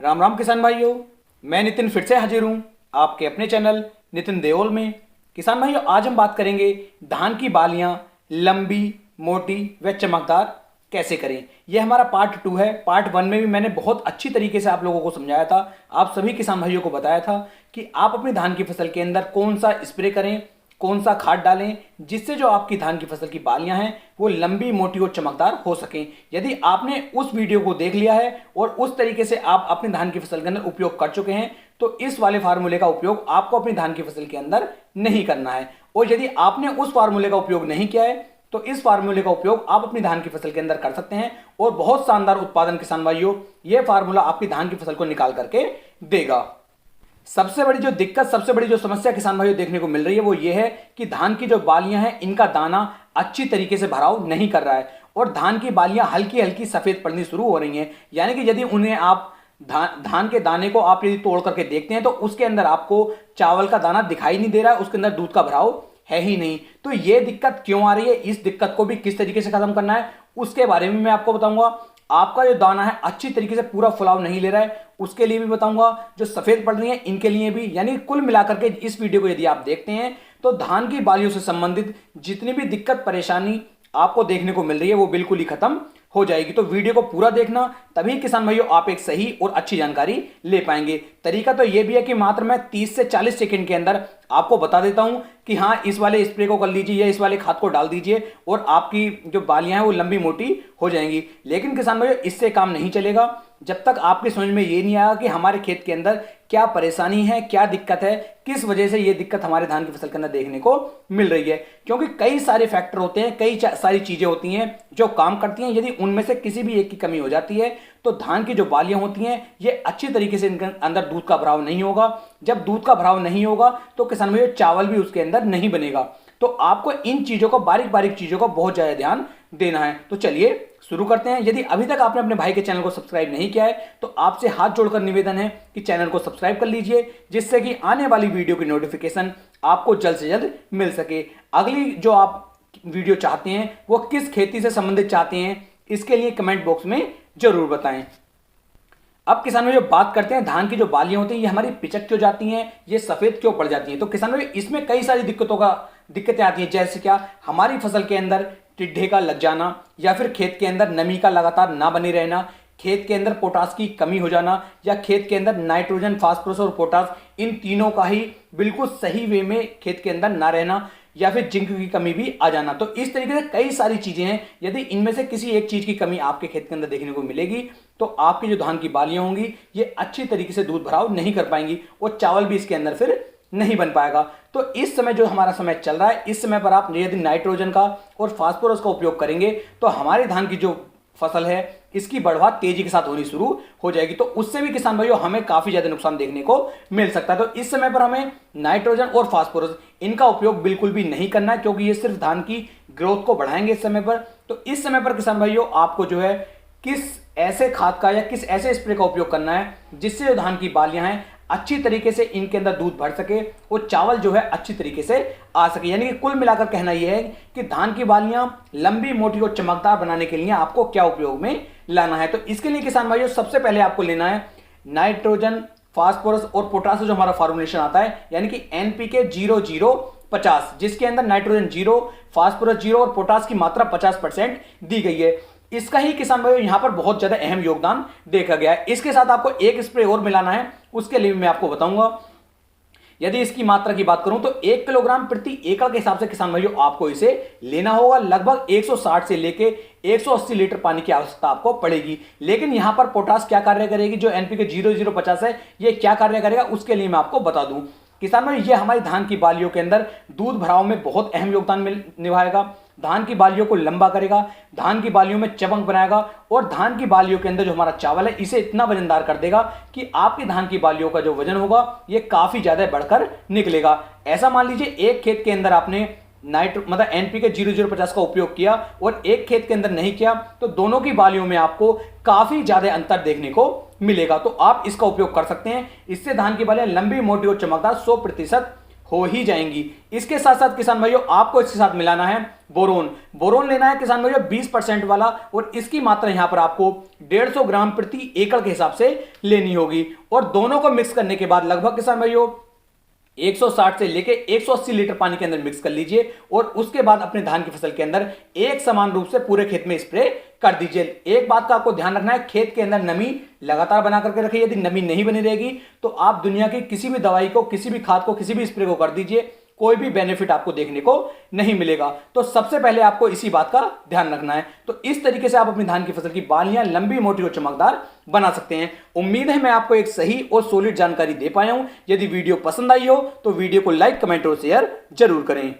राम राम किसान भाइयों, मैं नितिन फिर से हाजिर हूँ आपके अपने चैनल नितिन देओल में। किसान भाइयों, आज हम बात करेंगे धान की बालियां लंबी, मोटी व चमकदार कैसे करें। यह हमारा पार्ट 2 है। पार्ट 1 में भी मैंने बहुत अच्छी तरीके से आप लोगों को समझाया था, आप सभी किसान भाइयों को बताया था कि आप अपनी धान की फसल के अंदर कौन सा स्प्रे करें, कौन सा खाद डालें, जिससे जो आपकी धान की फसल की बालियां हैं वो लंबी, मोटी और चमकदार हो सकें। यदि आपने उस वीडियो को देख लिया है और उस तरीके से आप अपनी धान की फसल के अंदर उपयोग कर चुके हैं तो इस वाले फार्मूले का उपयोग आपको अपनी धान की फसल के अंदर नहीं करना है। और यदि आपने उस फार्मूले का उपयोग नहीं किया है तो इस फार्मूले का उपयोग आप अपनी धान की फसल के अंदर कर सकते हैं और बहुत शानदार उत्पादन किसान भाइयों यह फार्मूला आपकी धान की फसल को निकाल करके देगा। सबसे बड़ी जो दिक्कत, सबसे बड़ी जो समस्या किसान भाइयों देखने को मिल रही है वो ये है कि धान की जो बालियां हैं इनका दाना अच्छी तरीके से भराव नहीं कर रहा है और धान की बालियां हल्की हल्की सफेद पड़नी शुरू हो रही हैं। यानी कि यदि उन्हें आप धान के दाने को आप यदि तोड़ करके देखते हैं तो उसके अंदर आपको चावल का दाना दिखाई नहीं दे रहा है, उसके अंदर दूध का भराव है ही नहीं। तो ये दिक्कत क्यों आ रही है, इस दिक्कत को भी किस तरीके से खत्म करना है उसके बारे में मैं आपको बताऊंगा। आपका जो दाना है अच्छी तरीके से पूरा फुलाव नहीं ले रहा है उसके लिए भी बताऊंगा, जो सफेद पड़ रही है इनके लिए भी। यानी कुल मिलाकर के इस वीडियो को यदि आप देखते हैं तो धान की बालियों से संबंधित जितनी भी दिक्कत परेशानी आपको देखने को मिल रही है वो बिल्कुल ही खत्म हो जाएगी। तो वीडियो को पूरा देखना, तभी किसान भाइयों आप एक सही और अच्छी जानकारी ले पाएंगे। तरीका तो यह भी है कि मात्र मैं 30 से 40 सेकंड के अंदर आपको बता देता हूं कि हाँ इस वाले स्प्रे को कर लीजिए या इस वाले खाद को डाल दीजिए और आपकी जो बालियां हैं वो लंबी मोटी हो जाएंगी। लेकिन किसान भाइयों इससे काम नहीं चलेगा जब तक आपकी समझ में ये नहीं आया कि हमारे खेत के अंदर क्या परेशानी है, क्या दिक्कत है, किस वजह से ये दिक्कत हमारे धान की फसल के अंदर देखने को मिल रही है। क्योंकि कई सारे फैक्टर होते हैं, कई सारी चीजें होती हैं जो काम करती हैं। यदि उनमें से किसी भी एक की कमी हो जाती है तो धान की जो बालियां होती हैं ये अच्छी तरीके से इनके अंदर दूध का भराव नहीं होगा। जब दूध का भराव नहीं होगा तो किसान भाइयों चावल भी उसके अंदर नहीं बनेगा। तो आपको इन चीजों को, बारीक बारीक चीजों को बहुत ज्यादा ध्यान देना है। तो चलिए शुरू करते हैं। यदि अभी तक आपने अपने भाई के चैनल को सब्सक्राइब नहीं किया है तो आपसे हाथ जोड़कर निवेदन है कि चैनल को सब्सक्राइब कर लीजिए, जिससे कि आने वाली वीडियो की नोटिफिकेशन आपको जल्द से जल्द मिल सके। अगली जो आप वीडियो चाहते हैं वो किस खेती से संबंधित चाहते हैं इसके लिए कमेंट बॉक्स में जरूर बताएं। अब किसान भाई बात करते हैं धान की जो बालियां होती हैं ये हमारी पिचक क्यों जाती हैं, ये सफेद क्यों पड़ जाती हैं। तो किसान भाई इसमें कई सारी दिक्कतें आती हैं। जैसे क्या, हमारी फसल के अंदर टिड्डे का लग जाना या फिर खेत के अंदर नमी का लगातार ना बने रहना, खेत के अंदर पोटास की कमी हो जाना या खेत के अंदर नाइट्रोजन, फास्फोरस और पोटास इन तीनों का ही बिल्कुल सही वे में खेत के अंदर ना रहना या फिर जिंक की कमी भी आ जाना। तो इस तरीके से कई सारी चीजें हैं। यदि इनमें से किसी एक चीज की कमी आपके खेत के अंदर देखने को मिलेगी तो आपकी जो धान की बालियां होंगी ये अच्छी तरीके से दूध भराव नहीं कर पाएंगी और चावल भी इसके अंदर फिर नहीं बन पाएगा। तो इस समय जो हमारा समय चल रहा है, इस समय पर आप यदि नाइट्रोजन का और फास्फोरस का उपयोग करेंगे तो हमारे धान की जो फसल है इसकी बढ़वात तेजी के साथ होनी शुरू हो जाएगी। तो उससे भी किसान भाइयों हमें काफी ज्यादा नुकसान देखने को मिल सकता है। तो इस समय पर हमें नाइट्रोजन और फास्फोरस इनका उपयोग बिल्कुल भी नहीं करना है, क्योंकि ये सिर्फ धान की ग्रोथ को बढ़ाएंगे इस समय पर। तो इस समय पर किसान भाइयों आपको जो है किस ऐसे खाद का या किस ऐसे स्प्रे का उपयोग करना है जिससे जो धान की बालियां हैं अच्छी तरीके से इनके अंदर दूध भर सके और चावल जो है अच्छी तरीके से आ सके। यानी कि कुल मिलाकर कहना यह है कि धान की बालियां लंबी, मोटी और चमकदार बनाने के लिए आपको क्या उपयोग में लाना है। तो इसके लिए किसान भाइयों सबसे पहले आपको लेना है नाइट्रोजन, फास्फोरस और पोटास जो हमारा फॉर्मुलेशन आता है, यानी कि NPK 0050, जिसके अंदर नाइट्रोजन 0, फास्फोरस 0 और पोटास की मात्रा 50% दी गई है। इसका ही किसान भाइयों यहां पर बहुत ज्यादा अहम योगदान देखा गया है। इसके साथ आपको एक स्प्रे और मिलाना है, उसके लिए मैं आपको बताऊंगा। यदि इसकी मात्रा की बात करूं तो 1 किलोग्राम प्रति एकड़ के हिसाब से किसान भाइयों आपको इसे लेना होगा। लगभग 160 से लेके 180 लीटर पानी की आवश्यकता आपको पड़ेगी। लेकिन यहां पर पोटास क्या कार्य करेगी, जो NPK 0050 है ये क्या कार्य करेगा उसके लिए मैं आपको बता दूं। किसान भाई ये हमारी धान की बालियों के अंदर दूध भराव में बहुत अहम योगदान निभाएगा। धान की बालियों को लंबा करेगा, धान की बालियों में चमक बनाएगा और धान की बालियों के अंदर जो हमारा चावल है इसे इतना वजनदार कर देगा कि आपकी धान की बालियों का जो वजन होगा ये काफी ज्यादा बढ़कर निकलेगा। ऐसा मान लीजिए एक खेत के अंदर आपने मतलब NPK 0050 का उपयोग किया और एक खेत के अंदर नहीं किया तो दोनों की बालियों में आपको काफी ज्यादा अंतर देखने को मिलेगा। तो आप इसका उपयोग कर सकते हैं, इससे धान की बालियां लंबी, मोटी और चमकदार 100% हो ही जाएंगी। इसके साथ साथ किसान भाइयों आपको इसके साथ मिलाना है बोरोन। बोरोन लेना है किसान भाइयों 20% वाला, और इसकी मात्रा यहां पर आपको 150 ग्राम प्रति एकड़ के हिसाब से लेनी होगी। और दोनों को मिक्स करने के बाद लगभग किसान भाइयों 160 से लेके 180 लीटर पानी के अंदर मिक्स कर लीजिए, और उसके बाद अपने धान की फसल के अंदर एक समान रूप से पूरे खेत में स्प्रे कर दीजिए। एक बात का आपको ध्यान रखना है, खेत के अंदर नमी लगातार बना करके रखिए। यदि नमी नहीं बनी रहेगी तो आप दुनिया की किसी भी दवाई को, किसी भी खाद को, किसी भी स्प्रे को कर दीजिए, कोई भी बेनिफिट आपको देखने को नहीं मिलेगा। तो सबसे पहले आपको इसी बात का ध्यान रखना है। तो इस तरीके से आप अपनी धान की फसल की बालियां लंबी, मोटी और चमकदार बना सकते हैं। उम्मीद है मैं आपको एक सही और सॉलिड जानकारी दे पाया हूं। यदि वीडियो पसंद आई हो तो वीडियो को लाइक, कमेंट और शेयर जरूर करें।